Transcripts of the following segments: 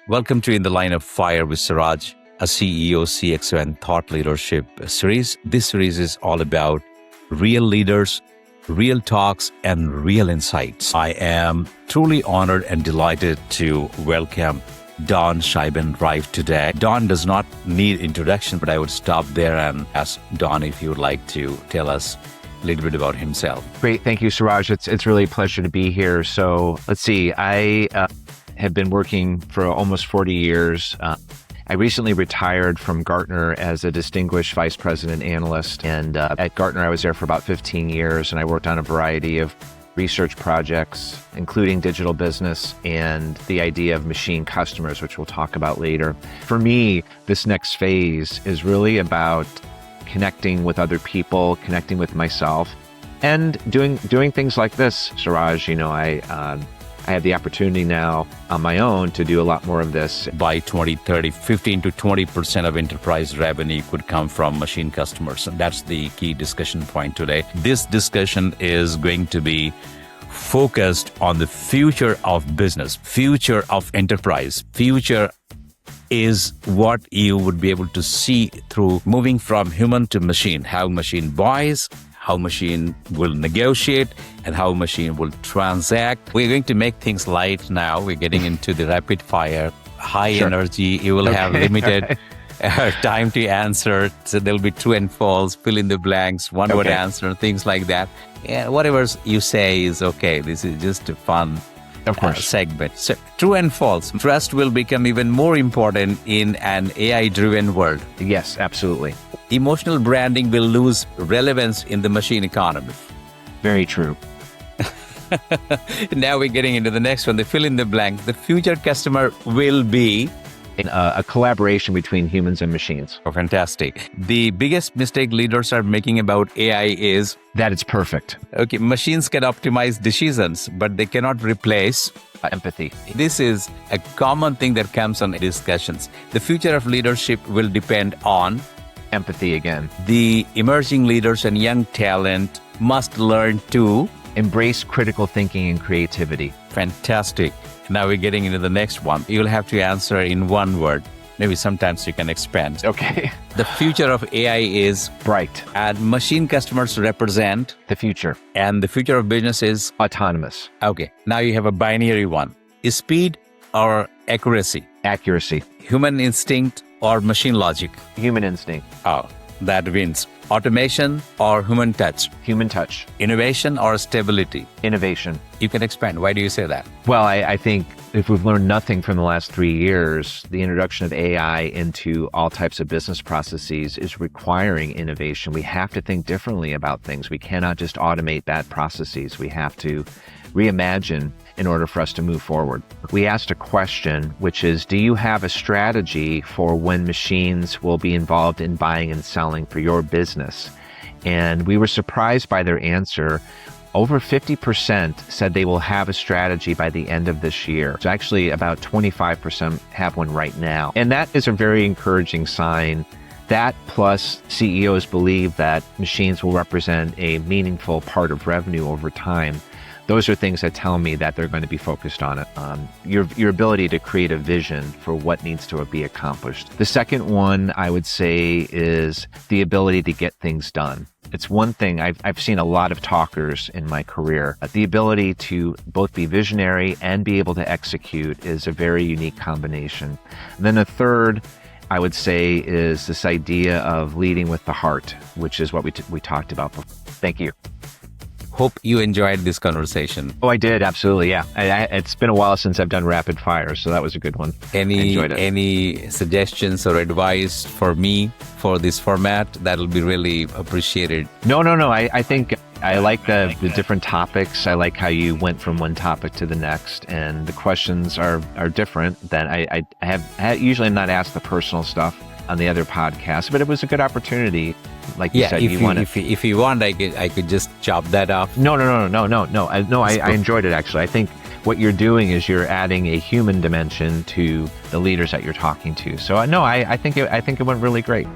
Welcome to In the Line of Fire with Saraj, a CEO, CXO, and thought leadership series. This series is all about real leaders, real talks, and real insights. I am truly honored and delighted to welcome Don Scheibenreif today. Don does not need introduction, but I would stop there and ask Don if he would like to tell us a little bit about himself. Great. Thank you, Saraj. It's really a pleasure to be here. So let's see. I have been working for almost 40 years. I recently retired from Gartner as a Distinguished VP Analyst. And at Gartner, I was there for about 15 years, and I worked on a variety of research projects, including digital business and the idea of machine customers, which we'll talk about later. For me, this next phase is really about connecting with other people, connecting with myself, and doing things like this, Saraj. I have the opportunity now on my own to do a lot more of this. By 2030, 15 to 20% of enterprise revenue could come from machine customers. And that's the key discussion point today. This discussion is going to be focused on the future of business, future of enterprise. Future is what you would be able to see through moving from human to machine, how machine buys, how machine will negotiate, and how machine will transact. We're going to make things light now. We're getting into the rapid fire, high energy. You will have limited time to answer. So there'll be true and false, fill in the blanks, one word answer, things like that. Yeah, whatever you say is okay. This is just a fun segment. So true and false. Trust will become even more important in an AI-driven world. Yes, absolutely. Emotional branding will lose relevance in the machine economy. Very true. Now we're getting into the next one, the fill in the blank. The future customer will be a collaboration between humans and machines. Oh, fantastic. The biggest mistake leaders are making about AI is that it's perfect. Okay, machines can optimize decisions, but they cannot replace empathy. This is a common thing that comes on discussions. The future of leadership will depend on empathy again. The emerging leaders and young talent must learn to embrace critical thinking and creativity. Fantastic. Now we're getting into the next one. You'll have to answer in one word. Maybe sometimes you can expand. Okay. The future of AI is bright. And machine customers represent the future. And the future of business is autonomous. Okay. Now you have a binary one. Is speed or accuracy? Accuracy. Human instinct or machine logic? Human instinct. Oh, that wins. Automation or human touch? Human touch. Innovation or stability? Innovation. You can expand. Why do you say that? Well, I think if we've learned nothing from the last 3 years, the introduction of AI into all types of business processes is requiring innovation. We have to think differently about things. We cannot just automate bad processes. We have to reimagine in order for us to move forward. We asked a question, which is, do you have a strategy for when machines will be involved in buying and selling for your business? And we were surprised by their answer. Over 50% said they will have a strategy by the end of this year. So actually about 25% have one right now. And that is a very encouraging sign. That plus CEOs believe that machines will represent a meaningful part of revenue over time. Those are things that tell me that they're going to be focused on it. Your ability to create a vision for what needs to be accomplished. The second one I would say is the ability to get things done. It's one thing I've seen a lot of talkers in my career. The ability to both be visionary and be able to execute is a very unique combination. And then a third I would say is this idea of leading with the heart, which is what we talked about before. Thank you. Hope you enjoyed this conversation. Oh, I did. Absolutely. Yeah. It's been a while since I've done rapid fire, so that was a good one. Any suggestions or advice for me for this format? That'll be really appreciated. No. I think I like the different topics. I like how you went from one topic to the next, and the questions are different. Than I usually am not asked the personal stuff on the other podcasts, but it was a good opportunity. Like you said, if you want, I could just chop that off. No. I enjoyed it actually. I think what you're doing is you're adding a human dimension to the leaders that you're talking to. So I think it went really great.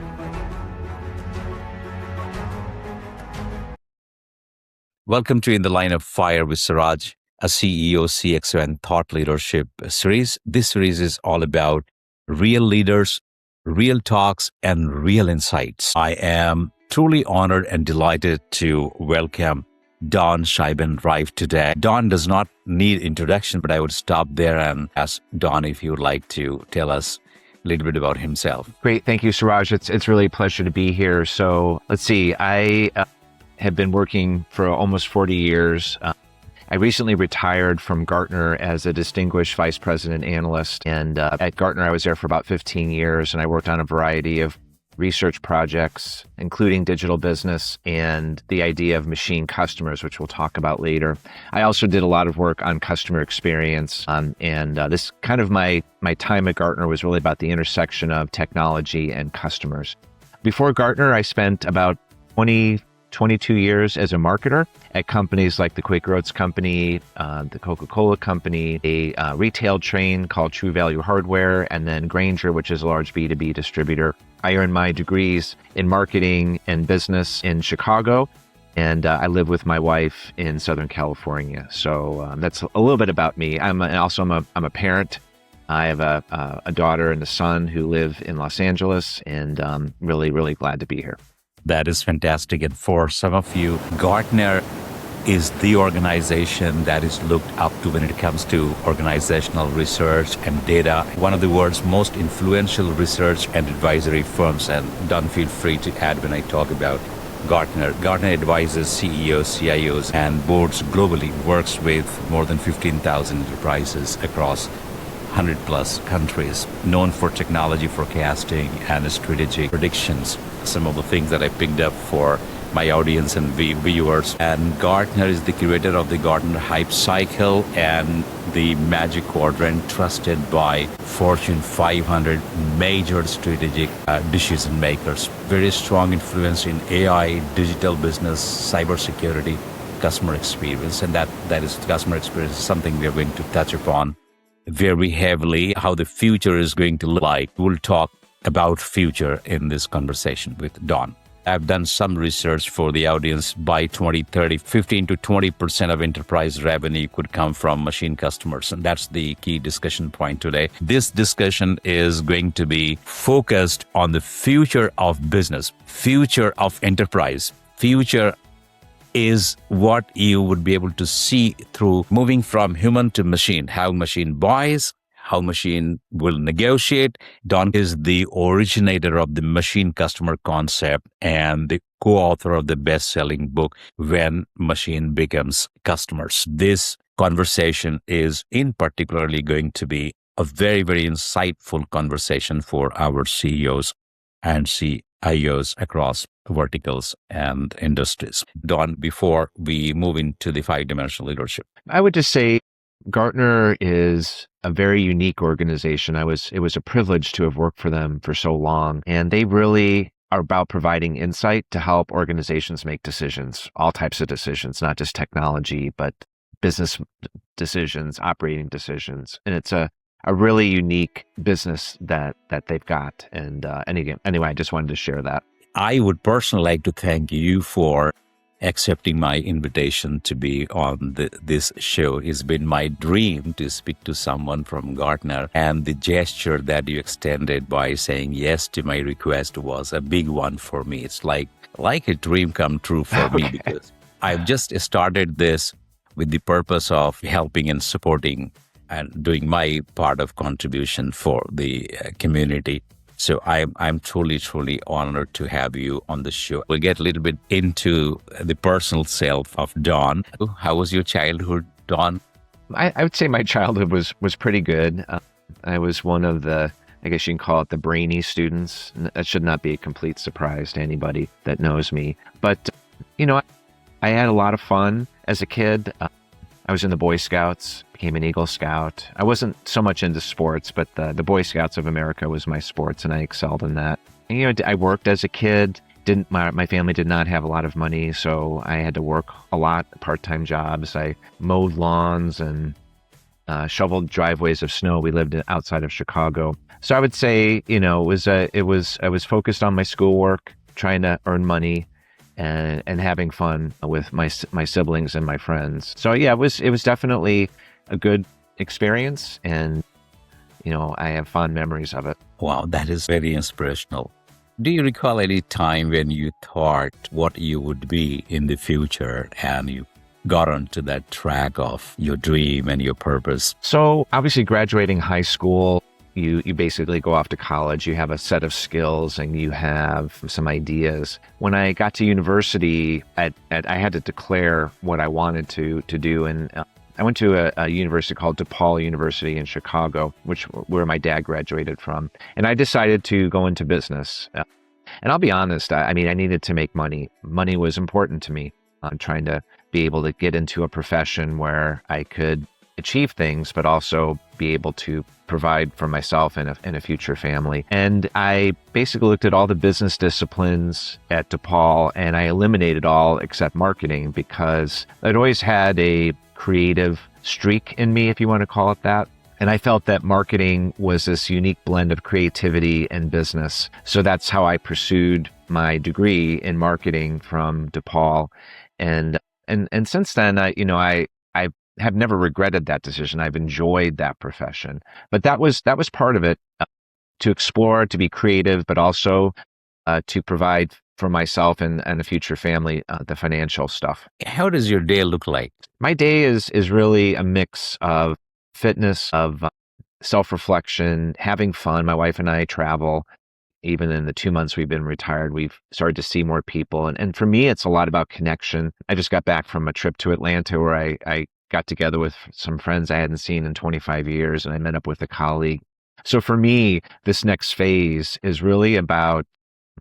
Welcome to In the Line of Fire with Saraj, a CEO, CXO, and thought leadership series. This series is all about real leaders, real talks, and real insights. I am truly honored and delighted to welcome Don Scheibenreif today. Don does not need introduction, but I would stop there and ask Don if he would like to tell us a little bit about himself. Great. Thank you, Saraj. It's really a pleasure to be here. So let's see. I have been working for almost 40 years. I recently retired from Gartner as a Distinguished VP Analyst. And at Gartner, I was there for about 15 years, and I worked on a variety of research projects, including digital business and the idea of machine customers, which we'll talk about later. I also did a lot of work on customer experience. This kind of my time at Gartner was really about the intersection of technology and customers. Before Gartner, I spent about 22 years as a marketer at companies like the Quaker Oats Company, the Coca-Cola Company, a retail chain called True Value Hardware, and then Grainger, which is a large B2B distributor. I earned my degrees in marketing and business in Chicago, and I live with my wife in Southern California. So that's a little bit about me. I'm a parent. I have a daughter and a son who live in Los Angeles, and really, really glad to be here. That is fantastic. And for some of you, Gartner is the organization that is looked up to when it comes to organizational research and data. One of the world's most influential research and advisory firms. And Don, feel free to add when I talk about Gartner. Gartner advises CEOs, CIOs, and boards globally, works with more than 15,000 enterprises across 100 plus countries, known for technology forecasting and strategic predictions. Some of the things that I picked up for my audience and viewers. And Gartner is the curator of the Gartner Hype Cycle and the Magic Quadrant, trusted by Fortune 500 major strategic decision makers. Very strong influence in AI, digital business, cybersecurity, customer experience. And that is customer experience, something we are going to touch upon very heavily, how the future is going to look like. We'll talk about future in this conversation with Don. I've done some research for the audience. By 2030, 15 to 20% of enterprise revenue could come from machine customers. And that's the key discussion point today. This discussion is going to be focused on the future of business, future of enterprise. Future is what you would be able to see through moving from human to machine, how machine buys, how machine will negotiate. Don is the originator of the machine customer concept and the co-author of the best-selling book, When Machine Becomes Customers. This conversation is in particularly going to be a very, very insightful conversation for our CEOs and CIOs across verticals and industries. Don, before we move into the 5-dimensional leadership, I would just say Gartner is a very unique organization. It was a privilege to have worked for them for so long, and they really are about providing insight to help organizations make decisions, all types of decisions, not just technology, but business decisions, operating decisions. And it's a really unique business that they've got. And anyway, I just wanted to share that. I would personally like to thank you for accepting my invitation to be on this show. It's been my dream to speak to someone from Gartner, and the gesture that you extended by saying yes to my request was a big one for me. It's like a dream come true for me, because I've just started this with the purpose of helping and supporting and doing my part of contribution for the community. So I'm truly, truly honored to have you on the show. We'll get a little bit into the personal self of Don. How was your childhood, Don? I would say my childhood was pretty good. I was one of the, I guess you can call it the brainy students. That should not be a complete surprise to anybody that knows me. But, I had a lot of fun as a kid. I was in the Boy Scouts, became an Eagle Scout. I wasn't so much into sports, but the Boy Scouts of America was my sports, and I excelled in that. And, I worked as a kid. My family did not have a lot of money, so I had to work a lot, part-time jobs. I mowed lawns and shoveled driveways of snow. We lived outside of Chicago. So I would say, I was focused on my schoolwork, trying to earn money, and having fun with my siblings and my friends. So yeah, it was definitely a good experience, and I have fond memories of it. Wow, that is very inspirational. Do you recall any time when you thought what you would be in the future and you got onto that track of your dream and your purpose? So obviously graduating high school, you basically go off to college, you have a set of skills and you have some ideas. When I got to university, I had to declare what I wanted to do. And I went to a university called DePaul University in Chicago, where my dad graduated from. And I decided to go into business. And I'll be honest, I mean, I needed to make money. Money was important to me. I'm trying to be able to get into a profession where I could achieve things, but also be able to provide for myself and a future family. And I basically looked at all the business disciplines at DePaul, and I eliminated all except marketing, because I'd always had a creative streak in me, if you want to call it that. And I felt that marketing was this unique blend of creativity and business. So that's how I pursued my degree in marketing from DePaul. And since then, I have never regretted that decision. I've enjoyed that profession. But that was part of it, to explore, to be creative, but also to provide for myself and a future family, the financial stuff. How does your day look like? My day is really a mix of fitness, of self-reflection, having fun. My wife and I travel. Even in the 2 months we've been retired, we've started to see more people. And for me, it's a lot about connection. I just got back from a trip to Atlanta where I got together with some friends I hadn't seen in 25 years, and I met up with a colleague. So for me, this next phase is really about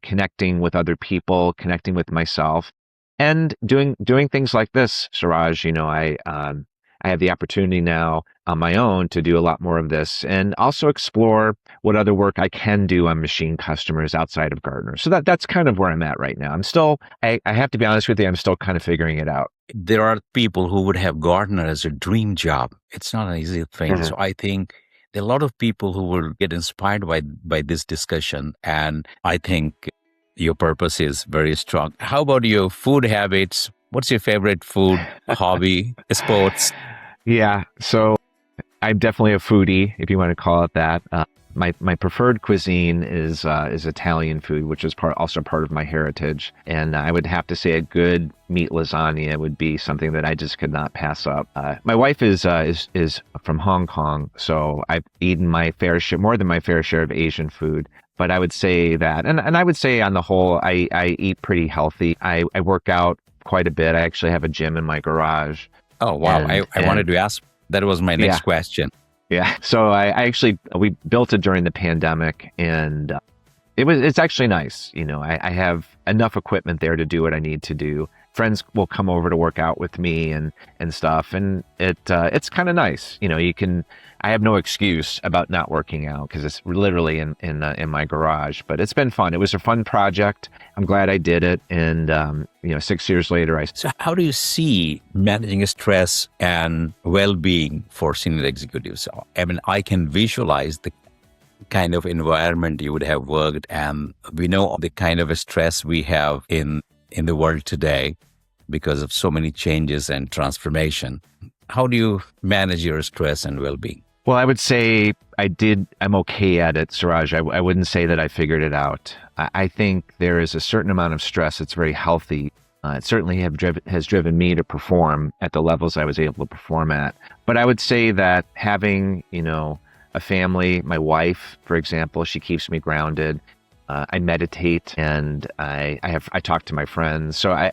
connecting with other people, connecting with myself, and doing things like this, Saraj. I have the opportunity now on my own to do a lot more of this, and also explore what other work I can do on machine customers outside of Gartner. So that's kind of where I'm at right now. I have to be honest with you, I'm still kind of figuring it out. There are people who would have Gartner as a dream job. It's not an easy thing. Mhm. So I think there are a lot of people who will get inspired by this discussion. And I think your purpose is very strong. How about your food habits? What's your favorite food, hobby, sports? Yeah, so I'm definitely a foodie, if you want to call it that. My preferred cuisine is Italian food, which is also part of my heritage. And I would have to say a good meat lasagna would be something that I just could not pass up. My wife is from Hong Kong, so I've eaten more than my fair share of Asian food. But I would say that, and I would say on the whole, I eat pretty healthy. I work out quite a bit. I actually have a gym in my garage. Oh, wow. I wanted to ask, that was my next question. Yeah. So we built it during the pandemic, and it's actually nice. I have enough equipment there to do what I need to do. Friends will come over to work out with me and stuff. And it's kind of nice. I have no excuse about not working out because it's literally in my garage, but it's been fun. It was a fun project. I'm glad I did it. And, 6 years later, So how do you see managing stress and well-being for senior executives? I mean, I can visualize the kind of environment you would have worked, and we know the kind of stress we have in the world today because of so many changes and transformation. How do you manage your stress and well-being? Well, I would say I'm okay at it, Saraj. I wouldn't say that I figured it out. I think there is a certain amount of stress that's very healthy. It certainly has driven me to perform at the levels I was able to perform at. But I would say that having, a family, my wife, for example, she keeps me grounded. I meditate, and I talk to my friends. So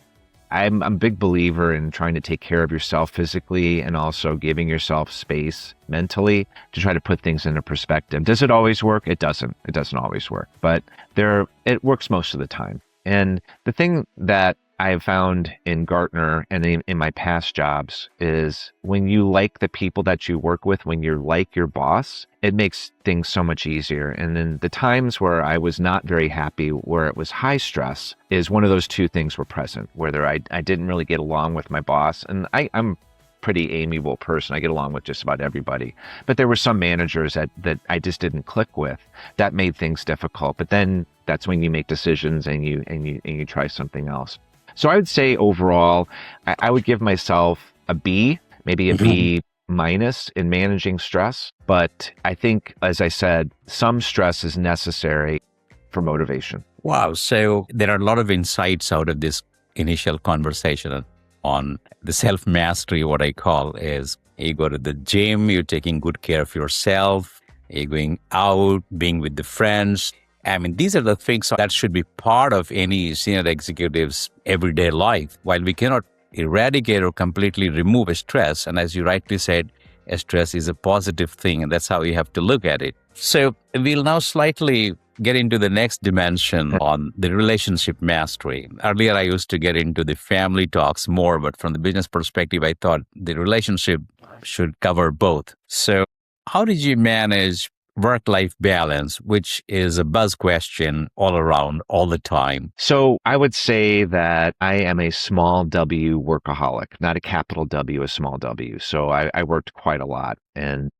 I'm a big believer in trying to take care of yourself physically and also giving yourself space mentally to try to put things into perspective. Does it always work? It doesn't. It doesn't always work, but it works most of the time. And the thing that I have found in Gartner and in my past jobs is when you like the people that you work with, when you're like your boss, it makes things so much easier. And in the times where I was not very happy, where it was high stress, is one of those two things were present, whether I didn't really get along with my boss. And I'm a pretty amiable person. I get along with just about everybody. But there were some managers that I just didn't click with. That made things difficult. But then that's when you make decisions and you try something else. So I would say overall, I would give myself a B, maybe a B minus in managing stress. But I think, as I said, some stress is necessary for motivation. Wow. So there are a lot of insights out of this initial conversation on the self-mastery. What I call is you go to the gym, you're taking good care of yourself, you're going out, being with the friends. I mean, these are the things that should be part of any senior executive's everyday life. While we cannot eradicate or completely remove stress, and as you rightly said, stress is a positive thing, and that's how you have to look at it. So we'll now slightly get into the next dimension on the relationship mastery. Earlier, I used to get into the family talks more, but from the business perspective, I thought the relationship should cover both. So how did you manage work-life balance, which is a buzz question all around, all the time? So I would say that I am a small W workaholic, not a capital W, a small W. So I worked quite a lot. And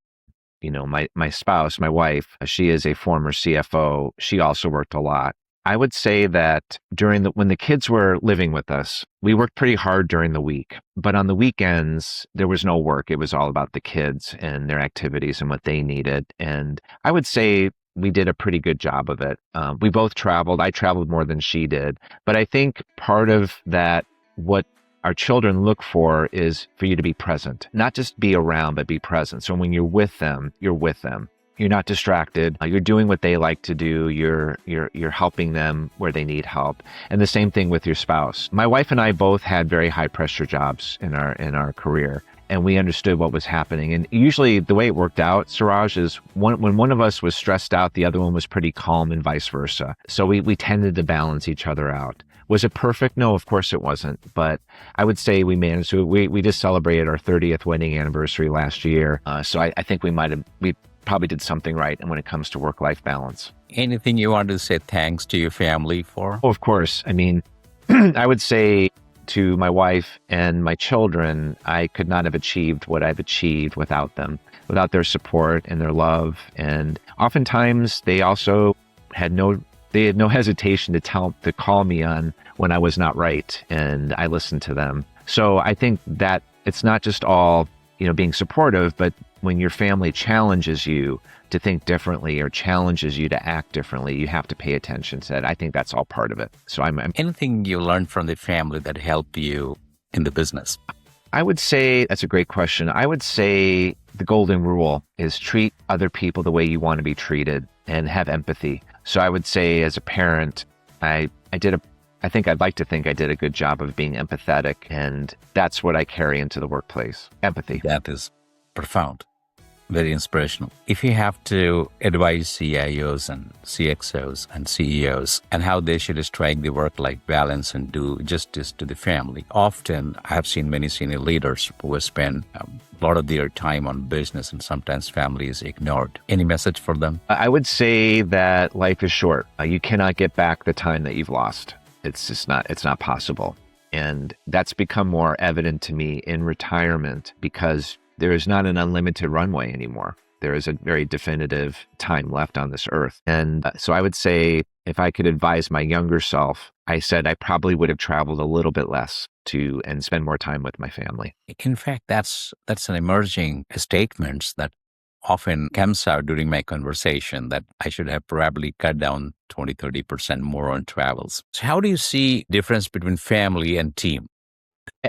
my spouse, my wife, she is a former CFO. She also worked a lot. I would say that when the kids were living with us, we worked pretty hard during the week, but on the weekends, there was no work. It was all about the kids and their activities and what they needed. And I would say we did a pretty good job of it. We both traveled. I traveled more than she did, but I think part of that, what our children look for is for you to be present, not just be around, but be present. So when you're with them, you're with them. You're not distracted. You're doing what they like to do. You're helping them where they need help. And the same thing with your spouse. My wife and I both had very high pressure jobs in our career, and we understood what was happening. And usually the way it worked out, Saraj, is when one of us was stressed out, the other one was pretty calm, and vice versa. So we tended to balance each other out. Was it perfect? No, of course it wasn't. But I would say we managed to. We just celebrated our 30th wedding anniversary last year. So I think we probably did something right when it comes to work-life balance. Anything you want to say thanks to your family for? Oh, of course. I mean, I would say to my wife and my children, I could not have achieved what I've achieved without them, without their support and their love. And oftentimes they also had no hesitation to call me on when I was not right, and I listened to them. So I think that it's not just all, being supportive, but when your family challenges you to think differently or challenges you to act differently, you have to pay attention to that. I think that's all part of it. So anything you learned from the family that helped you in the business? I would say that's a great question. I would say the golden rule is treat other people the way you want to be treated and have empathy. So I would say as a parent, I'd like to think I did a good job of being empathetic, and that's what I carry into the workplace. Empathy. That is profound, very inspirational. If you have to advise CIOs and CXOs and CEOs and how they should strike the work-life balance and do justice to the family, often I have seen many senior leaders who spend a lot of their time on business, and sometimes family is ignored. Any message for them? I would say that life is short. You cannot get back the time that you've lost. It's not possible. And that's become more evident to me in retirement, because there is not an unlimited runway anymore. There is a very definitive time left on this earth. And so I would say, if I could advise my younger self, I said I probably would have traveled a little bit less and spend more time with my family. In fact, that's an emerging statement that often comes out during my conversation, that I should have probably cut down 20-30% more on travels. So how do you see difference between family and team?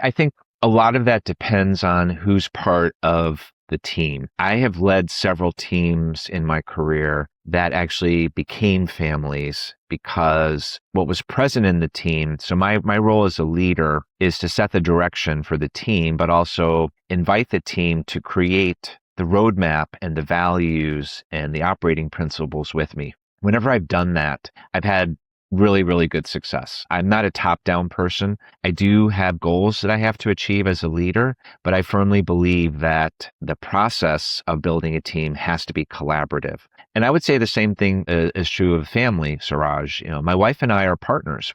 I think a lot of that depends on who's part of the team. I have led several teams in my career that actually became families because what was present in the team. So my role as a leader is to set the direction for the team, but also invite the team to create the roadmap and the values and the operating principles with me. Whenever I've done that, I've had really, really good success. I'm not a top-down person. I do have goals that I have to achieve as a leader, but I firmly believe that the process of building a team has to be collaborative. And I would say the same thing is true of family, Saraj. My wife and I are partners.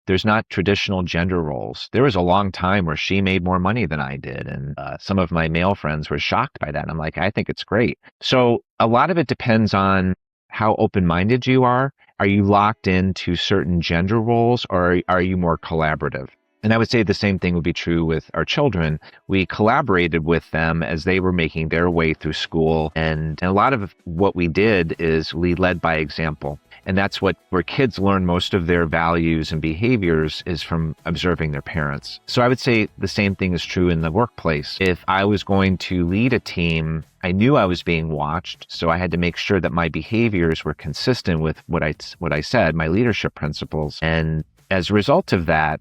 There's not traditional gender roles. There was a long time where she made more money than I did. And some of my male friends were shocked by that. And I'm like, I think it's great. So a lot of it depends on how open-minded you are Are you locked into certain gender roles, or are you more collaborative? And I would say the same thing would be true with our children. We collaborated with them as they were making their way through school. And a lot of what we did is we led by example. And that's where kids learn most of their values and behaviors is from observing their parents. So I would say the same thing is true in the workplace. If I was going to lead a team, I knew I was being watched. So I had to make sure that my behaviors were consistent with what I said, my leadership principles. And as a result of that,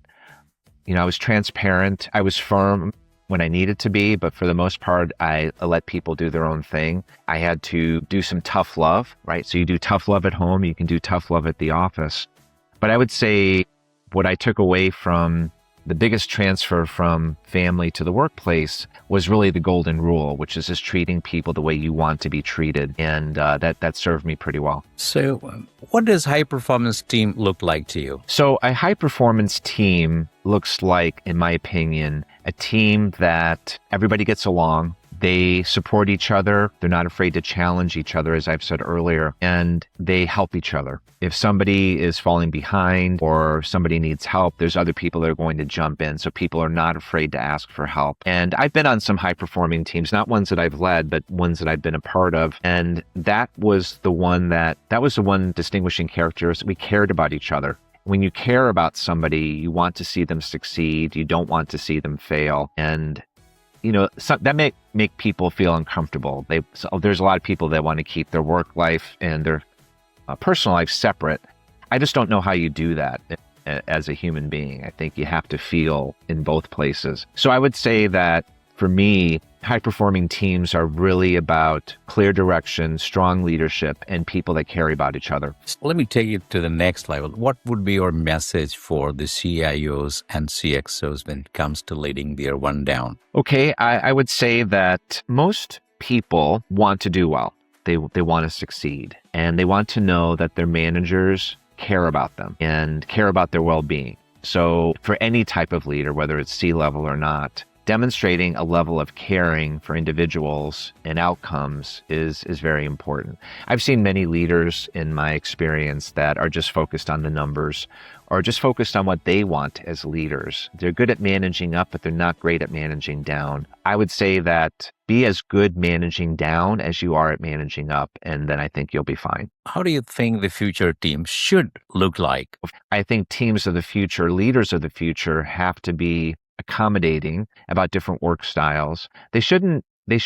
I was transparent. I was firm when I needed to be, but for the most part, I let people do their own thing. I had to do some tough love, right? So you do tough love at home, you can do tough love at the office. But I would say what I took away from the biggest transfer from family to the workplace was really the golden rule, which is just treating people the way you want to be treated. And that served me pretty well. So what does high-performance team look like to you? So a high-performance team looks like, in my opinion, a team that everybody gets along. They support each other. They're not afraid to challenge each other, as I've said earlier, and they help each other. If somebody is falling behind or somebody needs help, there's other people that are going to jump in. So people are not afraid to ask for help. And I've been on some high-performing teams, not ones that I've led, but ones that I've been a part of. And that was the one distinguishing character is we cared about each other. When you care about somebody, you want to see them succeed. You don't want to see them fail. And that may make people feel uncomfortable. There's a lot of people that want to keep their work life and their personal life separate. I just don't know how you do that as a human being. I think you have to feel in both places. So I would say that for me, high-performing teams are really about clear direction, strong leadership, and people that care about each other. Let me take it to the next level. What would be your message for the CIOs and CXOs when it comes to leading their one down? Okay, I would say that most people want to do well. They want to succeed, and they want to know that their managers care about them and care about their well-being. So for any type of leader, whether it's C-level or not, demonstrating a level of caring for individuals and outcomes is very important. I've seen many leaders in my experience that are just focused on the numbers or just focused on what they want as leaders. They're good at managing up, but they're not great at managing down. I would say that be as good managing down as you are at managing up, and then I think you'll be fine. How do you think the future team should look like? I think teams of the future, leaders of the future, have to be accommodating about different work styles. They should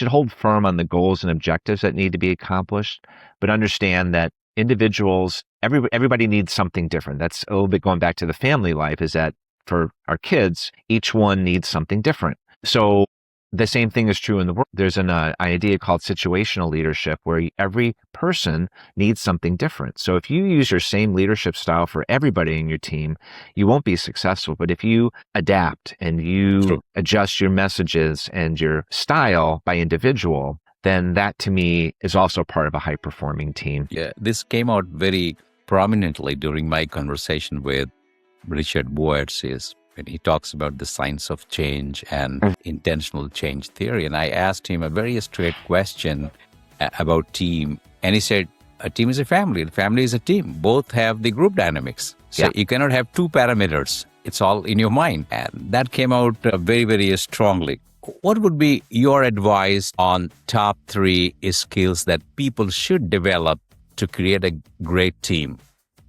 hold firm on the goals and objectives that need to be accomplished, but understand that individuals, everybody needs something different. That's a little bit going back to the family life, is that for our kids, each one needs something different. So the same thing is true in the work. There's an idea called situational leadership where every person needs something different. So if you use your same leadership style for everybody in your team, you won't be successful. But if you adapt and you adjust your messages and your style by individual, then that to me is also part of a high-performing team. Yeah, this came out very prominently during my conversation with Richard Boertz, when he talks about the science of change and intentional change theory. And I asked him a very straight question about team. And he said, a team is a family. A family is a team. Both have the group dynamics. So you cannot have two parameters. It's all in your mind. And that came out very, very strongly. What would be your advice on top 3 skills that people should develop to create a great team?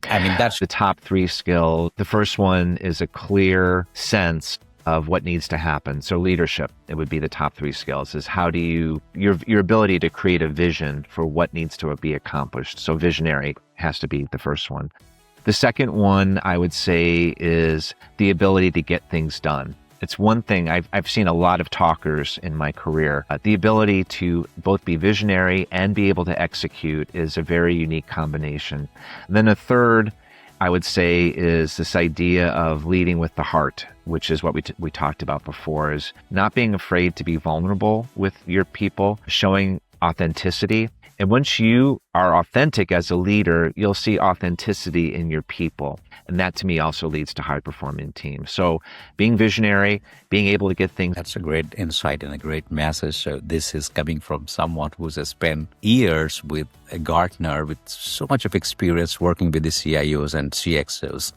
I mean, that's the top 3 skills. The first one is a clear sense of what needs to happen. So leadership, it would be the top 3 skills, is how do your ability to create a vision for what needs to be accomplished. So visionary has to be the first one. The second one, I would say, is the ability to get things done. It's one thing, I've seen a lot of talkers in my career. The ability to both be visionary and be able to execute is a very unique combination. And then a third, I would say, is this idea of leading with the heart, which is what we talked about before, is not being afraid to be vulnerable with your people, showing authenticity, And once you are authentic as a leader, you'll see authenticity in your people. And that to me also leads to high performing teams. So being visionary, being able to get things. That's a great insight and a great message. So this is coming from someone who has spent years with Gartner with so much of experience working with the CIOs and CXOs.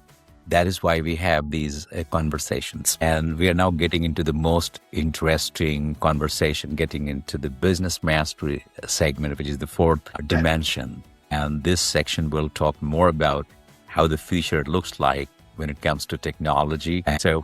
That is why we have these conversations. And we are now getting into the most interesting conversation, getting into the business mastery segment, which is the fourth dimension. And this section will talk more about how the future looks like when it comes to technology. So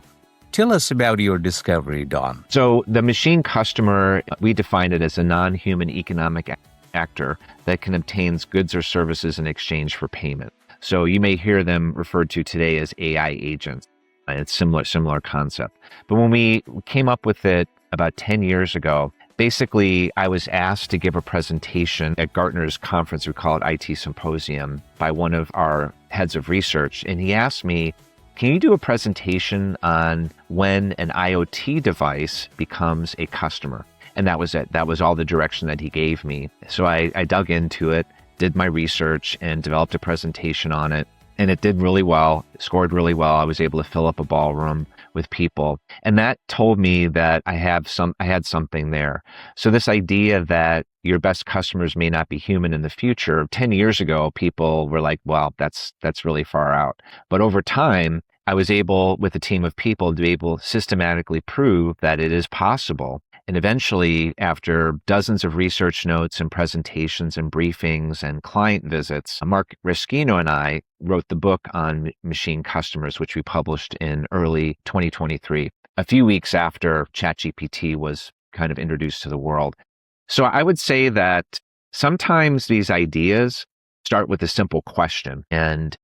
tell us about your discovery, Don. So the machine customer, we define it as a non-human economic actor that can obtain goods or services in exchange for payment. So you may hear them referred to today as AI agents. It's similar concept. But when we came up with it about 10 years ago, basically I was asked to give a presentation at Gartner's conference, we call it IT Symposium, by one of our heads of research. And he asked me, can you do a presentation on when an IoT device becomes a customer? And that was it. That was all the direction that he gave me. So I dug into it, did my research, and developed a presentation on it. And it did really well, scored really well. I was able to fill up a ballroom with people. And that told me that I had something there. So this idea that your best customers may not be human in the future, 10 years ago, people were like, well, that's really far out. But over time, I was able, with a team of people, to be able to systematically prove that it is possible. And eventually, after dozens of research notes and presentations and briefings and client visits, Mark Reschino and I wrote the book on machine customers, which we published in early 2023, a few weeks after ChatGPT was kind of introduced to the world. So I would say that sometimes these ideas start with a simple question. And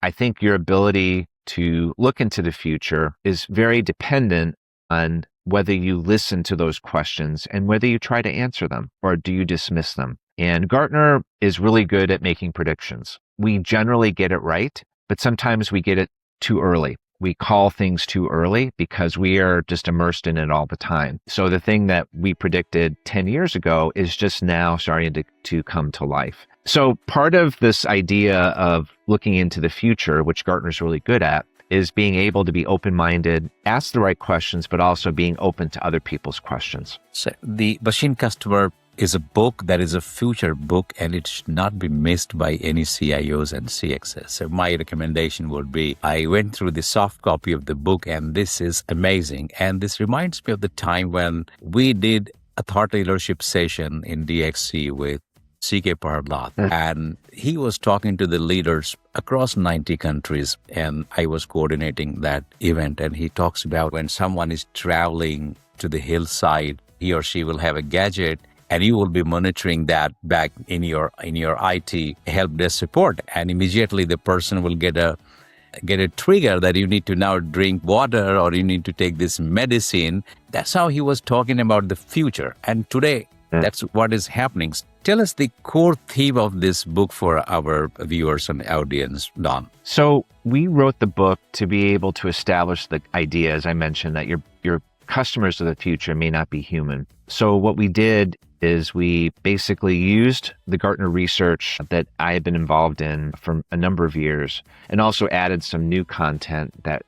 I think your ability to look into the future is very dependent on whether you listen to those questions and whether you try to answer them or do you dismiss them. And Gartner is really good at making predictions. We generally get it right, but sometimes we get it too early. We call things too early because we are just immersed in it all the time. So the thing that we predicted 10 years ago is just now starting to come to life. So part of this idea of looking into the future, which Gartner's really good at, is being able to be open-minded, ask the right questions, but also being open to other people's questions. So the Machine Customer is a book that is a future book, and it should not be missed by any CIOs and CXS. So my recommendation would be, I went through the soft copy of the book, and this is amazing. And this reminds me of the time when we did a thought leadership session in DXC with C.K. Parlat, and he was talking to the leaders across 90 countries, and I was coordinating that event. And he talks about when someone is traveling to the hillside, he or she will have a gadget, and you will be monitoring that back in your IT help desk support, and immediately the person will get a trigger that you need to now drink water or you need to take this medicine. That's how he was talking about the future, and today that's what is happening. Tell us the core theme of this book for our viewers and audience, Don. So we wrote the book to be able to establish the idea, as I mentioned, that your customers of the future may not be human. So what we did is we basically used the Gartner research that I had been involved in for a number of years and also added some new content that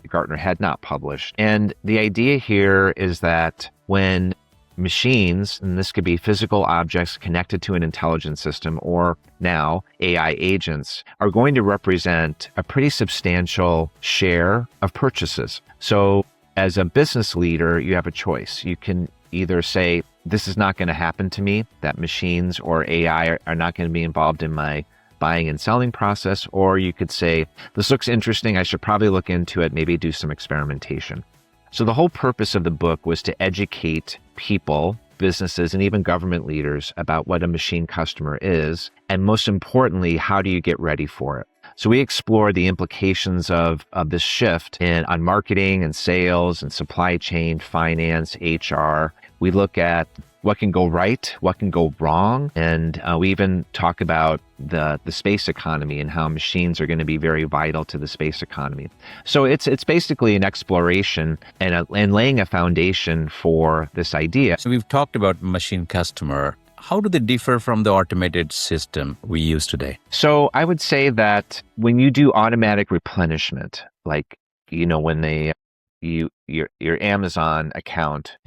Gartner had not published. And the idea here is that when machines, and this could be physical objects connected to an intelligence system, or now AI agents, are going to represent a pretty substantial share of purchases. So as a business leader, you have a choice. You can either say, this is not going to happen to me, that machines or AI are not going to be involved in my buying and selling process, or you could say, this looks interesting, I should probably look into it, maybe do some experimentation. So the whole purpose of the book was to educate people, businesses, and even government leaders about what a machine customer is, and most importantly, how do you get ready for it? So we explore the implications of this shift on marketing and sales and supply chain, finance, HR. We look at what can go right, what can go wrong, and we even talk about the space economy and how machines are going to be very vital to the space economy. So it's basically an exploration and laying a foundation for this idea. So we've talked about machine customer, How do they differ from the automated system we use today? So I would say that when you do automatic replenishment, like, when your Amazon account,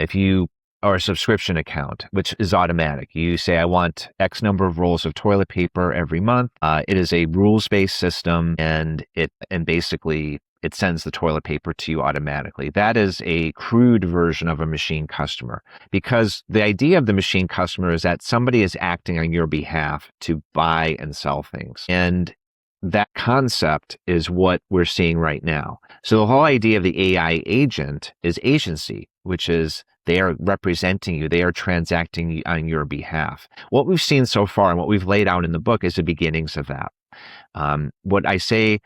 or a subscription account, which is automatic, you say, I want X number of rolls of toilet paper every month. It is a rules-based system, and basically it sends the toilet paper to you automatically. That is a crude version of a machine customer, because the idea of the machine customer is that somebody is acting on your behalf to buy and sell things. And that concept is what we're seeing right now. So the whole idea of the AI agent is agency, which is they are representing you. They are transacting on your behalf. What we've seen so far and what we've laid out in the book is the beginnings of that. What I say,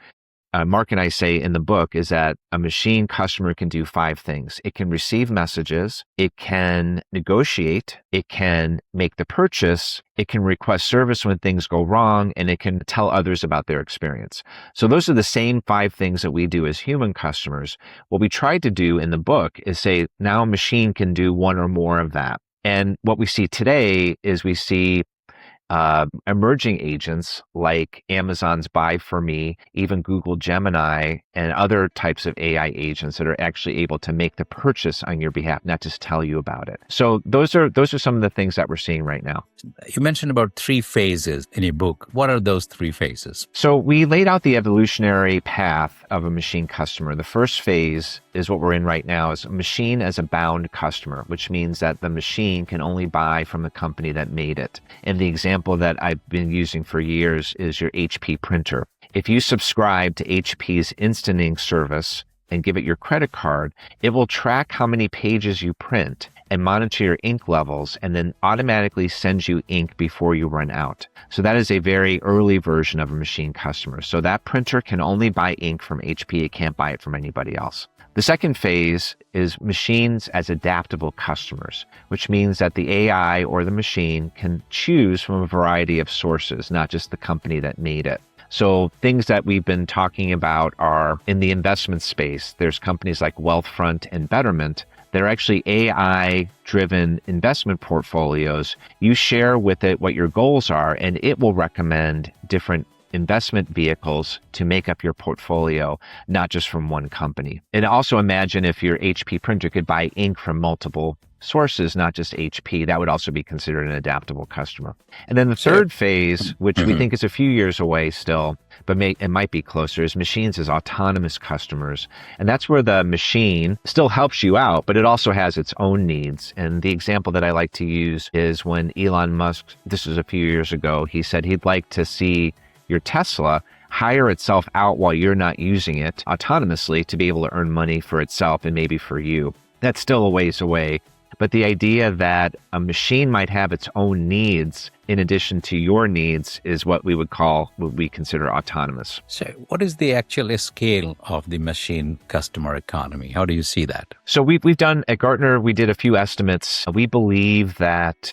Mark and I say in the book, is that a machine customer can do 5 things. It can receive messages, it can negotiate, it can make the purchase, it can request service when things go wrong, and it can tell others about their experience. So those are the same 5 things that we do as human customers. What we tried to do in the book is say, now a machine can do 1 or more of that. And what we see today is we see emerging agents like Amazon's Buy for Me, even Google Gemini, and other types of AI agents that are actually able to make the purchase on your behalf, not just tell you about it. So those are some of the things that we're seeing right now. You mentioned about 3 phases in your book. What are those 3 phases? So we laid out the evolutionary path of a machine customer. The first phase is what we're in right now, is a machine as a bound customer, which means that the machine can only buy from the company that made it. And the example that I've been using for years is your HP printer. If you subscribe to HP's Instant Ink service and give it your credit card, it will track how many pages you print and monitor your ink levels, and then automatically sends you ink before you run out. So that is a very early version of a machine customer. So that printer can only buy ink from HP. It can't buy it from anybody else. The second phase is machines as adaptable customers, which means that the AI or the machine can choose from a variety of sources, not just the company that made it. So things that we've been talking about are in the investment space. There's companies like Wealthfront and Betterment. They're actually AI-driven investment portfolios. You share with it what your goals are, and it will recommend different investment vehicles to make up your portfolio, not just from one company. And also imagine if your HP printer could buy ink from multiple sources, not just HP. That would also be considered an adaptable customer. And then the third phase, which we think is a few years away still, but it might be closer, is machines as autonomous customers. And that's where the machine still helps you out, but it also has its own needs. And the example that I like to use is when Elon Musk, this was a few years ago, he said he'd like to see your Tesla hire itself out while you're not using it autonomously to be able to earn money for itself and maybe for you. That's still a ways away. But the idea that a machine might have its own needs in addition to your needs is what we consider autonomous. So what is the actual scale of the machine customer economy? How do you see that? So we've done, at Gartner, we did a few estimates. We believe that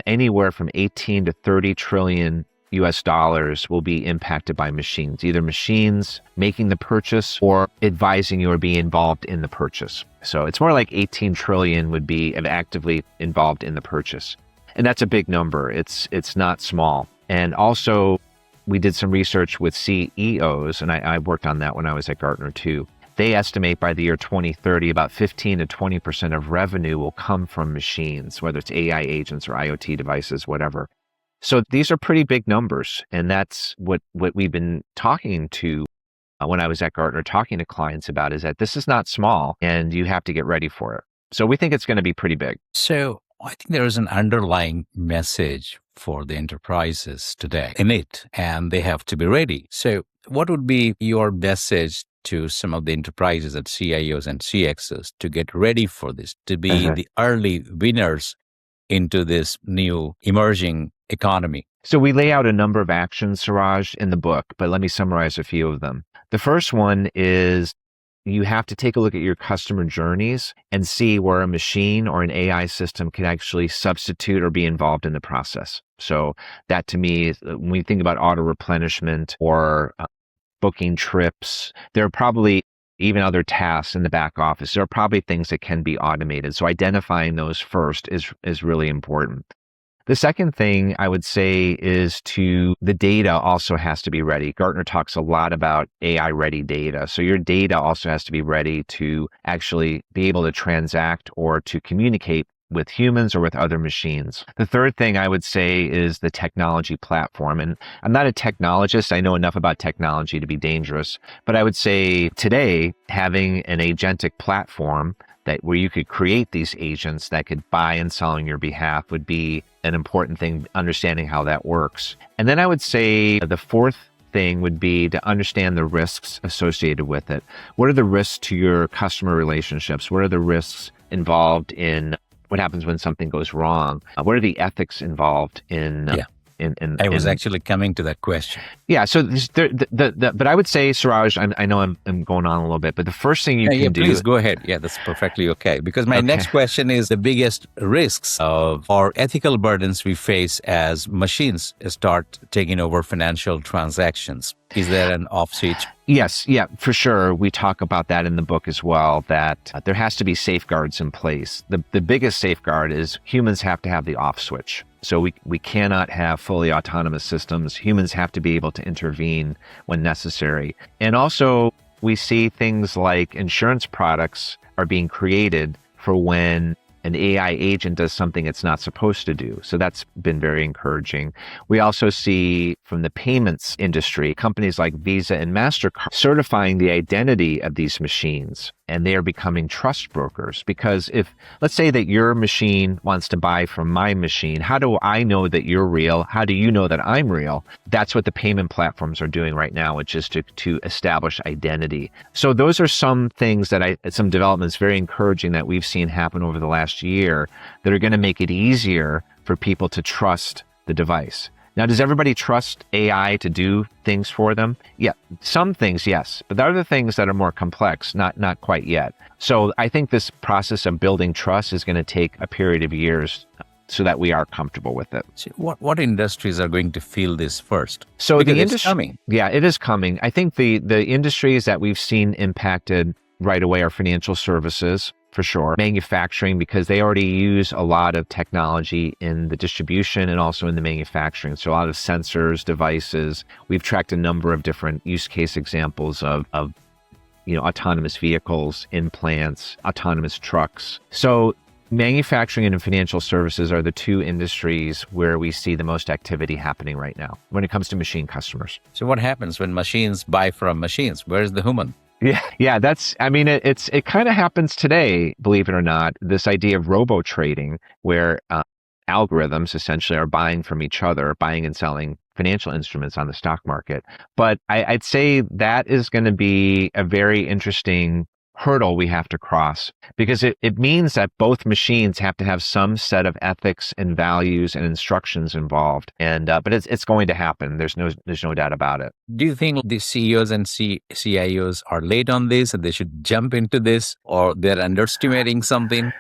anywhere from 18 to 30 trillion US dollars will be impacted by machines, either machines making the purchase or advising you or being involved in the purchase. So it's more like 18 trillion would be actively involved in the purchase. And that's a big number. It's not small. And also, we did some research with CEOs, and I worked on that when I was at Gartner too. They estimate by the year 2030, about 15 to 20% of revenue will come from machines, whether it's AI agents or IoT devices, whatever. So these are pretty big numbers, and that's what we've been talking to when I was at Gartner, talking to clients about, is that this is not small, and you have to get ready for it. So we think it's going to be pretty big. So I think there is an underlying message for the enterprises today in it, and they have to be ready. So what would be your message to some of the enterprises at CIOs and CXOs to get ready for this, to be the early winners into this new emerging economy? So we lay out a number of actions, Saraj, in the book, but let me summarize a few of them. The first one is you have to take a look at your customer journeys and see where a machine or an AI system can actually substitute or be involved in the process. So that, to me, when we think about auto replenishment or booking trips, there are probably even other tasks in the back office. There are probably things that can be automated. So identifying those first is really important. The second thing I would say is the data also has to be ready. Gartner talks a lot about AI ready data. So your data also has to be ready to actually be able to transact or to communicate with humans or with other machines. The third thing I would say is the technology platform. And I'm not a technologist. I know enough about technology to be dangerous, but I would say today having an agentic platform where you could create these agents that could buy and sell on your behalf would be an important thing, understanding how that works. And then I would say the fourth thing would be to understand the risks associated with it. What are the risks to your customer relationships? What are the risks involved in what happens when something goes wrong? What are the ethics involved in I was actually coming to that question. Yeah. So, but I would say, Saraj, I know I'm going on a little bit, but the first thing you can do. Please go ahead. Yeah, that's perfectly okay. Because my next question is the biggest risks or ethical burdens we face as machines start taking over financial transactions. Is there an off switch? Yes. Yeah, for sure. We talk about that in the book as well, that there has to be safeguards in place. The biggest safeguard is humans have to have the off switch. So we cannot have fully autonomous systems. Humans have to be able to intervene when necessary. And also we see things like insurance products are being created for when an AI agent does something it's not supposed to do. So that's been very encouraging. We also see from the payments industry, companies like Visa and MasterCard certifying the identity of these machines, and they are becoming trust brokers. Because if, let's say that your machine wants to buy from my machine, how do I know that you're real? How do you know that I'm real? That's what the payment platforms are doing right now, which is to establish identity. So those are some things some developments very encouraging that we've seen happen over the last year that are going to make it easier for people to trust the device. Now, does everybody trust AI to do things for them? Yeah, some things, yes. But there are other things that are more complex, not quite yet. So I think this process of building trust is going to take a period of years so that we are comfortable with it. So what industries are going to feel this first? So because the industry, it's coming. Yeah, it is coming. I think the industries that we've seen impacted right away are financial services, for sure. Manufacturing, because they already use a lot of technology in the distribution and also in the manufacturing. So a lot of sensors, devices. We've tracked a number of different use case examples of autonomous vehicles, implants, autonomous trucks. So manufacturing and financial services are the two industries where we see the most activity happening right now when it comes to machine customers. So what happens when machines buy from machines? Where's the human? Yeah, it kind of happens today, believe it or not, this idea of robo trading where algorithms essentially are buying from each other, buying and selling financial instruments on the stock market. But I'd say that is going to be a very interesting hurdle we have to cross, because it means that both machines have to have some set of ethics and values and instructions involved. And but it's going to happen. There's no doubt about it. Do you think the CEOs and CIOs are late on this and they should jump into this, or they're underestimating something?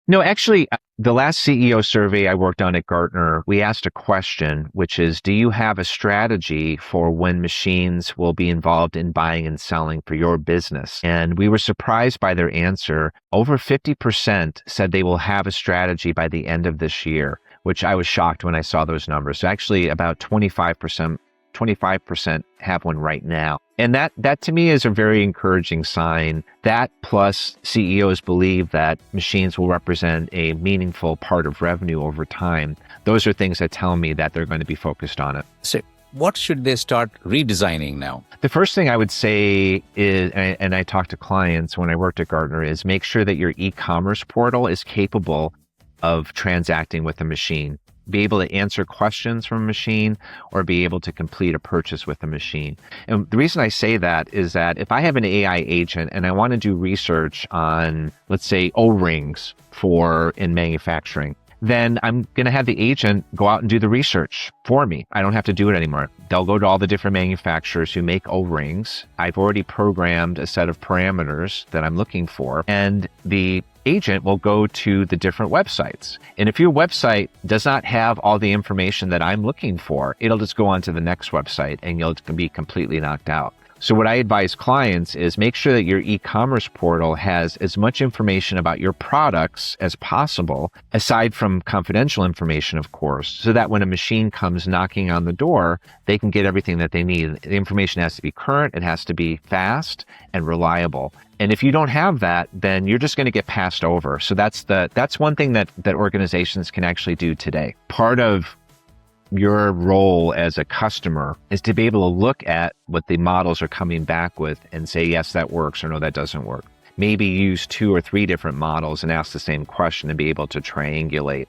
No, actually, the last CEO survey I worked on at Gartner, we asked a question, which is, do you have a strategy for when machines will be involved in buying and selling for your business? And we were surprised by their answer. Over 50% said they will have a strategy by the end of this year, which I was shocked when I saw those numbers. So actually about 25% have one right now. And that to me is a very encouraging sign. That plus CEOs believe that machines will represent a meaningful part of revenue over time. Those are things that tell me that they're going to be focused on it. So what should they start redesigning now? The first thing I would say is, and I talk to clients when I worked at Gartner, is make sure that your e-commerce portal is capable of transacting with a machine. Be able to answer questions from a machine or be able to complete a purchase with a machine. And the reason I say that is that if I have an AI agent and I want to do research on, let's say, O-rings in manufacturing, then I'm going to have the agent go out and do the research for me. I don't have to do it anymore. They'll go to all the different manufacturers who make O-rings. I've already programmed a set of parameters that I'm looking for, and the agent will go to the different websites. And if your website does not have all the information that I'm looking for, it'll just go on to the next website and you'll be completely knocked out. So what I advise clients is make sure that your e-commerce portal has as much information about your products as possible, aside from confidential information, of course, so that when a machine comes knocking on the door, they can get everything that they need. The information has to be current, it has to be fast and reliable. And if you don't have that, then you're just going to get passed over. So that's one thing that organizations can actually do today. Part of your role as a customer is to be able to look at what the models are coming back with and say, yes, that works, or no, that doesn't work. Maybe use 2 or 3 different models and ask the same question and be able to triangulate.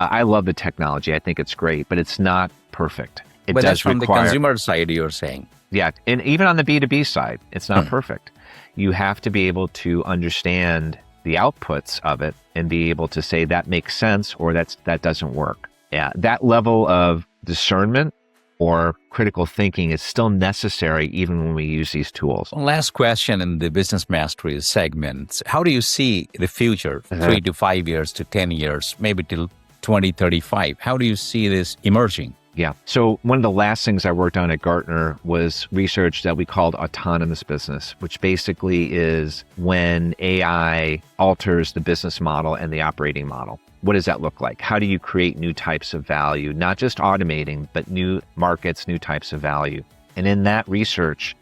I love the technology. I think it's great, but it's not perfect. But that's from the consumer side, you're saying. Yeah. And even on the B2B side, it's not perfect. You have to be able to understand the outputs of it and be able to say that makes sense or that doesn't work. Yeah, that level of discernment or critical thinking is still necessary even when we use these tools. Last question in the business mastery segment. How do you see the future, 3 to 5 years to 10 years, maybe till 2035? How do you see this emerging? Yeah. So one of the last things I worked on at Gartner was research that we called autonomous business, which basically is when AI alters the business model and the operating model. What does that look like? How do you create new types of value? Not just automating, but new markets, new types of value. And in that research,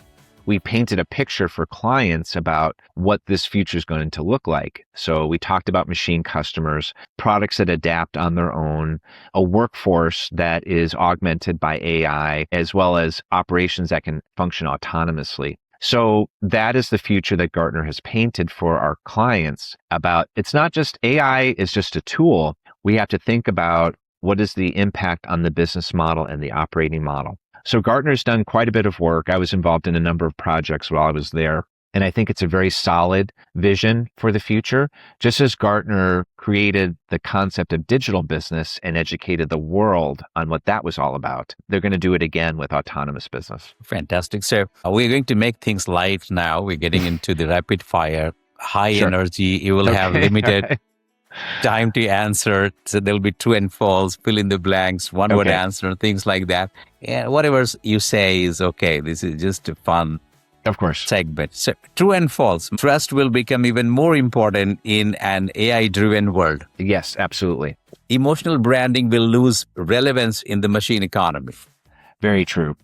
we painted a picture for clients about what this future is going to look like. So we talked about machine customers, products that adapt on their own, a workforce that is augmented by AI, as well as operations that can function autonomously. So that is the future that Gartner has painted for our clients about. It's not just AI is just a tool. We have to think about what is the impact on the business model and the operating model. So Gartner's done quite a bit of work. I was involved in a number of projects while I was there. And I think it's a very solid vision for the future. Just as Gartner created the concept of digital business and educated the world on what that was all about, they're going to do it again with autonomous business. Fantastic. So we're going to make things light now. We're getting into the rapid fire, high energy. You will have limited time to answer. So there'll be true and false, fill in the blanks, one word answer, things like that. And whatever you say is okay. This is just a fun segment. So true and false. Trust will become even more important in an AI-driven world. Yes, absolutely. Emotional branding will lose relevance in the machine economy. Very true.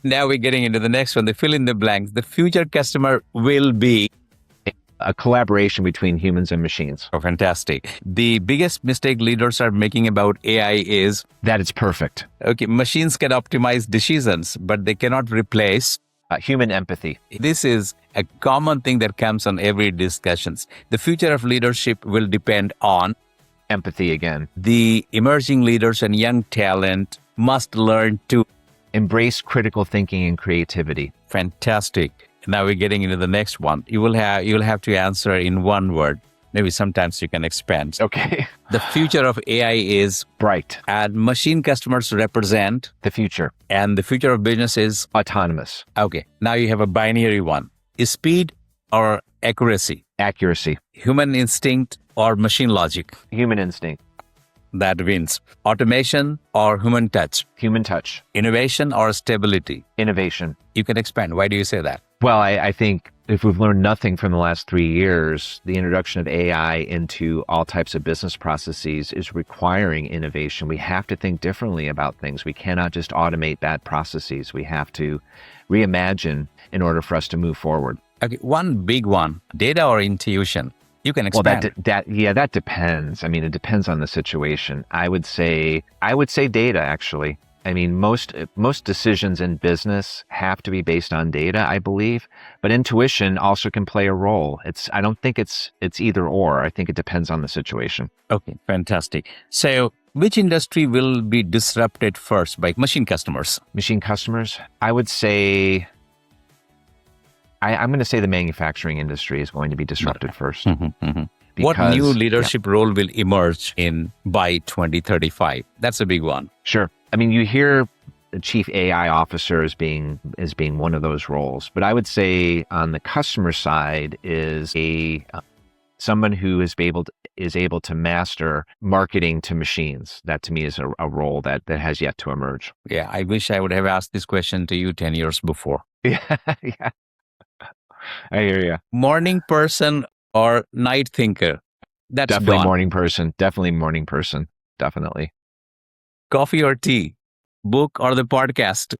Now we're getting into the next one, the fill in the blanks. The future customer will be a collaboration between humans and machines. Oh, fantastic. The biggest mistake leaders are making about AI is that it's perfect. Okay, machines can optimize decisions, but they cannot replace human empathy. This is a common thing that comes on every discussions. The future of leadership will depend on empathy again. The emerging leaders and young talent must learn to embrace critical thinking and creativity. Fantastic. Now we're getting into the next one. You'll have to answer in one word. Maybe sometimes you can expand. Okay. The future of AI is bright. And machine customers represent the future. And the future of business is autonomous. Okay. Now you have a binary one. Is speed or accuracy? Accuracy. Human instinct or machine logic? Human instinct. That wins. Automation or human touch? Human touch. Innovation or stability? Innovation. You can expand. Why do you say that? Well, I think if we've learned nothing from the last 3 years, the introduction of AI into all types of business processes is requiring innovation. We have to think differently about things. We cannot just automate bad processes. We have to reimagine in order for us to move forward. Okay, one big one, data or intuition? You can expand. Well, that depends. I mean, it depends on the situation. I would say data, actually. I mean, most decisions in business have to be based on data, I believe, but intuition also can play a role. I don't think it's either or. I think it depends on the situation. Okay, fantastic. So which industry will be disrupted first by machine customers? Machine customers? I would say, I'm going to say the manufacturing industry is going to be disrupted first. What new leadership role will emerge by 2035? That's a big one. Sure. I mean, you hear the chief AI officer as being one of those roles, but I would say on the customer side is someone who is is able to master marketing to machines. That to me is a role that has yet to emerge. Yeah, I wish I would have asked this question to you 10 years before. Yeah, yeah. I hear you. Morning person or night thinker? That's Definitely Don. morning person. Definitely morning person. Definitely. Coffee or tea? Book or the podcast?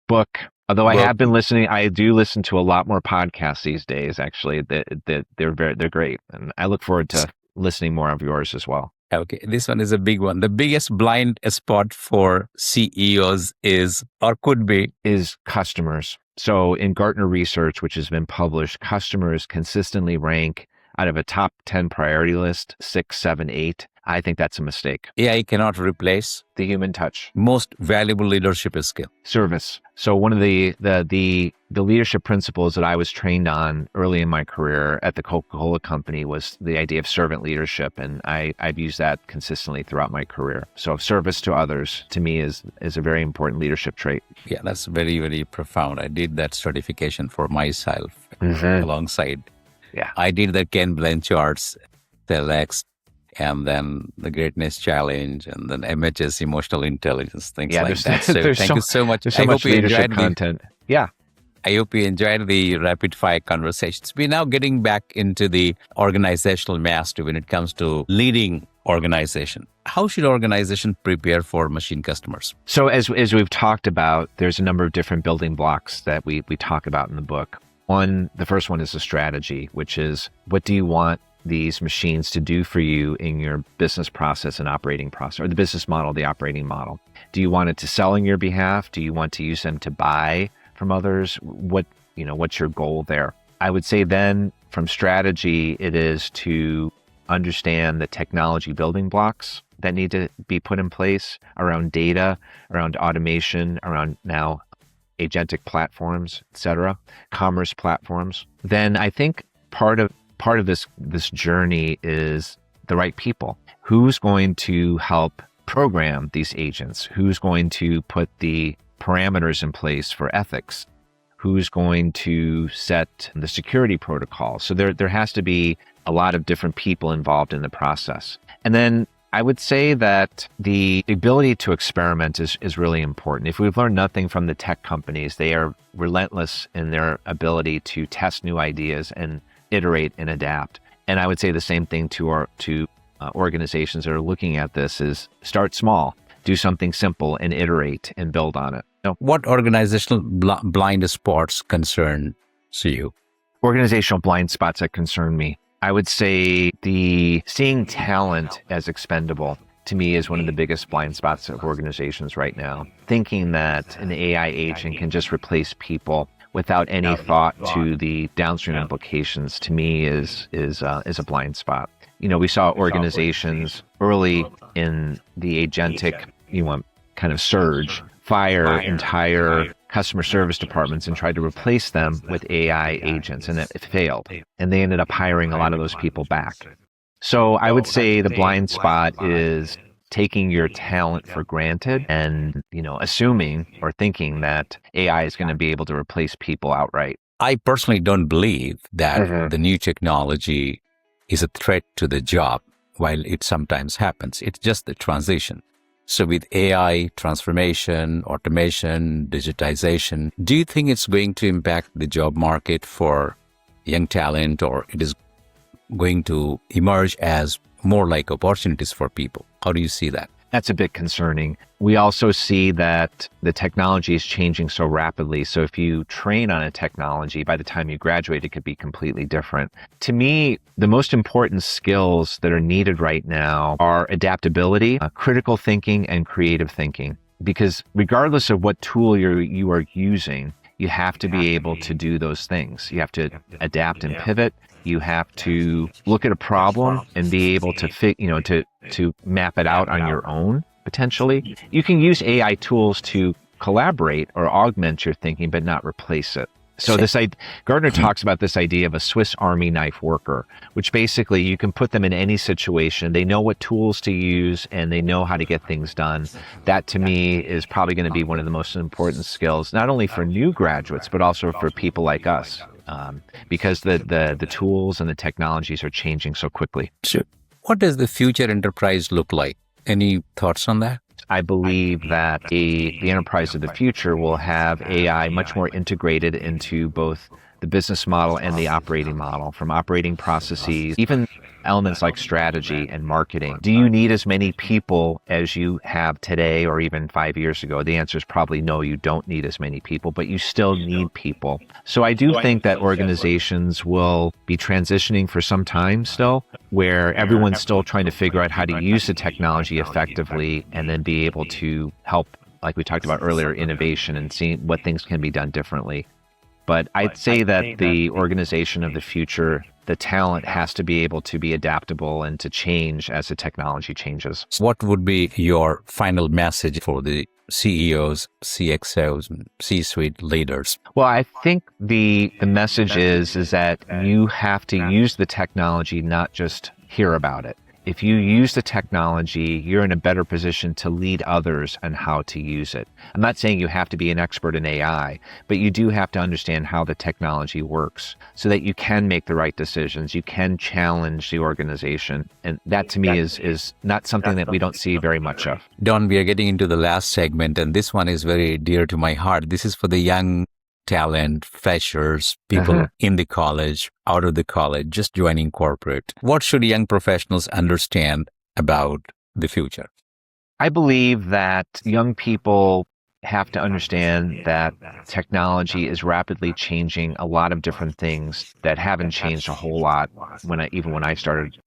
Book. Although I Book. have been listening, I do listen to a lot more podcasts these days. Actually, they're great, and I look forward to listening more of yours as well. Okay, this one is a big one. The biggest blind spot for CEOs is, or could be, is customers. So in Gartner research, which has been published, customers consistently rank out of a top 10 priority list, 6, 7, 8. I think that's a mistake. AI cannot replace The human touch. most valuable leadership skill. Service. So one of the leadership principles that I was trained on early in my career at the Coca-Cola company was the idea of servant leadership. And I've used that consistently throughout my career. So service to others to me is a very important leadership trait. Yeah, that's very, very profound. I did that certification for myself alongside. Yeah. I did the Ken Blanchard's TEDx, and then the Greatness Challenge, and then MHS Emotional Intelligence, things like that. So thank you so much. There's so much leadership content. Yeah. I hope you enjoyed the rapid fire conversations. We're now getting back into the organizational mastery when it comes to leading organization. How should organization prepare for machine customers? So as we've talked about, there's a number of different building blocks that we talk about in the book. The first one is a strategy, which is what do you want these machines to do for you in your business process and operating process, or the business model, the operating model? Do you want it to sell on your behalf? Do you want to use them to buy from others? What's your goal there? I would say then from strategy, it is to understand the technology building blocks that need to be put in place around data, around automation, around now agentic platforms, et cetera, commerce platforms. Then I think part of this journey is the right people. Who's going to help program these agents? Who's going to put the parameters in place for ethics? Who's going to set the security protocol? So there has to be a lot of different people involved in the process. And then I would say that the ability to experiment is really important. If we've learned nothing from the tech companies, they are relentless in their ability to test new ideas and iterate and adapt. And I would say the same thing to organizations that are looking at this is start small, do something simple and iterate and build on it. What organizational blind spots concern you? Organizational blind spots that concern me. I would say seeing talent as expendable to me is one of the biggest blind spots of organizations right now. Thinking that an AI agent can just replace people without any thought to the downstream implications to me is a blind spot. We saw organizations early in the agentic, kind of surge, fire entire customer service departments and tried to replace them with AI agents, and it failed. And they ended up hiring a lot of those people back. So I would say the blind spot is taking your talent for granted and, assuming or thinking that AI is going to be able to replace people outright. I personally don't believe that the new technology is a threat to the job, while it sometimes happens. It's just the transition. So with AI, transformation, automation, digitization, do you think it's going to impact the job market for young talent, or it is going to emerge as more like opportunities for people? How do you see that? That's a bit concerning. We also see that the technology is changing so rapidly. So if you train on a technology, by the time you graduate, it could be completely different. To me, the most important skills that are needed right now are adaptability, critical thinking, and creative thinking. Because regardless of what tool you are using, you have to be able to do those things. You have to adapt and pivot. You have to look at a problem and be able to to map it out on your own, potentially. You can use AI tools to collaborate or augment your thinking, but not replace it. So Gartner talks about this idea of a Swiss Army knife worker, which basically you can put them in any situation. They know what tools to use and they know how to get things done. That to me is probably going to be one of the most important skills, not only for new graduates, but also for people like us. Because the tools and the technologies are changing so quickly. Sure. What does the future enterprise look like? Any thoughts on that? I believe that the enterprise of the future will have AI much more integrated into both the business model and the operating model, from operating processes, even elements like strategy and marketing. Do you need as many people as you have today or even 5 years ago? The answer is probably no, you don't need as many people, but you still need people. So I do think that organizations will be transitioning for some time still, where everyone's still trying to figure out how to use the technology effectively and then be able to help, like we talked about earlier, innovation and seeing what things can be done differently. But I'd say that the organization of the future, the talent has to be able to be adaptable and to change as the technology changes. What would be your final message for the CEOs, CXOs, and C-suite leaders? Well, I think the message is that you have to use the technology, not just hear about it. If you use the technology, you're in a better position to lead others on how to use it. I'm not saying you have to be an expert in AI, but you do have to understand how the technology works so that you can make the right decisions. You can challenge the organization. And that to me is not something that we don't see very much of. Don, we are getting into the last segment, and this one is very dear to my heart. This is for the young talent, freshers, people in the college, out of the college, just joining corporate. What should young professionals understand about the future? I believe that young people have to understand that technology is rapidly changing a lot of different things that haven't changed a whole lot even when I started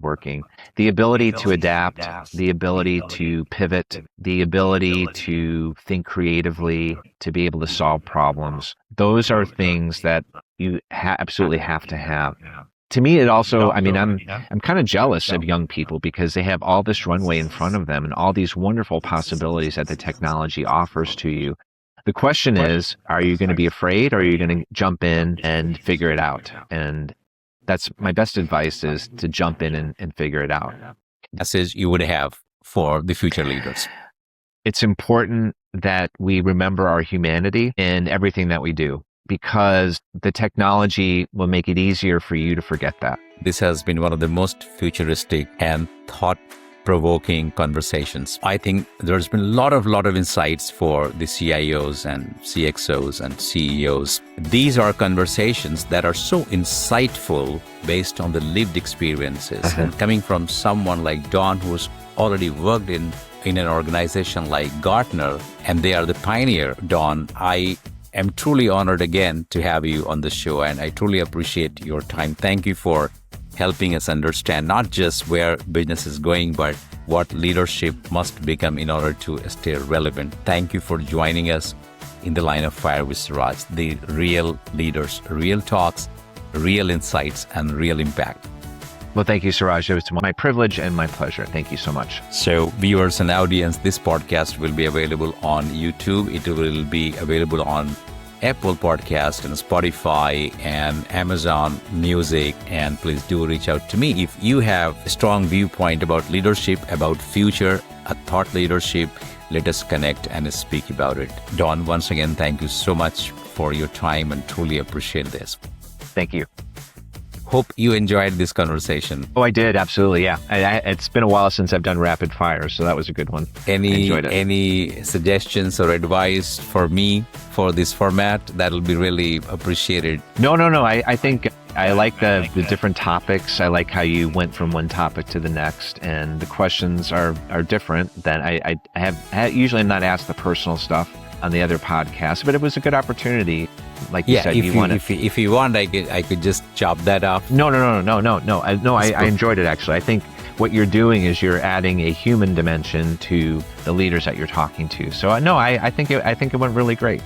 working. The ability to adapt, the ability to pivot, the ability to think creatively, to be able to solve problems. Those are things that you absolutely have to have. To me, it also, I'm kind of jealous of young people because they have all this runway in front of them and all these wonderful possibilities that the technology offers to you. The question is, are you going to be afraid or are you going to jump in and figure it out? And that's my best advice, is to jump in and figure it out. Message you would have for the future leaders? It's important that we remember our humanity in everything that we do, because the technology will make it easier for you to forget that. This has been one of the most futuristic and thought-provoking conversations. I think there's been a lot of insights for the CIOs and CXOs and CEOs. These are conversations that are so insightful based on the lived experiences. And coming from someone like Don, who's already worked in an organization like Gartner, and they are the pioneer, Don, I am truly honored again to have you on the show, and I truly appreciate your time. Thank you for helping us understand not just where business is going, but what leadership must become in order to stay relevant. Thank you for joining us in the Line of Fire with Saraj, the real leaders, real talks, real insights, and real impact. Well, thank you, Saraj. It was my privilege and my pleasure. Thank you so much. So, viewers and audience, this podcast will be available on YouTube. It will be available on Apple Podcast and Spotify and Amazon Music. And please do reach out to me if you have a strong viewpoint about leadership, about future, a thought leadership. Let us connect and speak about it. Don, once again, thank you so much for your time and truly appreciate this. Thank you. Hope you enjoyed this conversation. Oh, I did. Absolutely. Yeah. It's been a while since I've done rapid fire, so that was a good one. Any suggestions or advice for me for this format? That'll be really appreciated. No. I think I like the different topics. I like how you went from one topic to the next, and the questions are different. Than I usually am not asked the personal stuff on the other podcast, but it was a good opportunity. Like you said, if you want, I could just chop that off. No. I enjoyed it, actually. I think what you're doing is you're adding a human dimension to the leaders that you're talking to. So I think it went really great.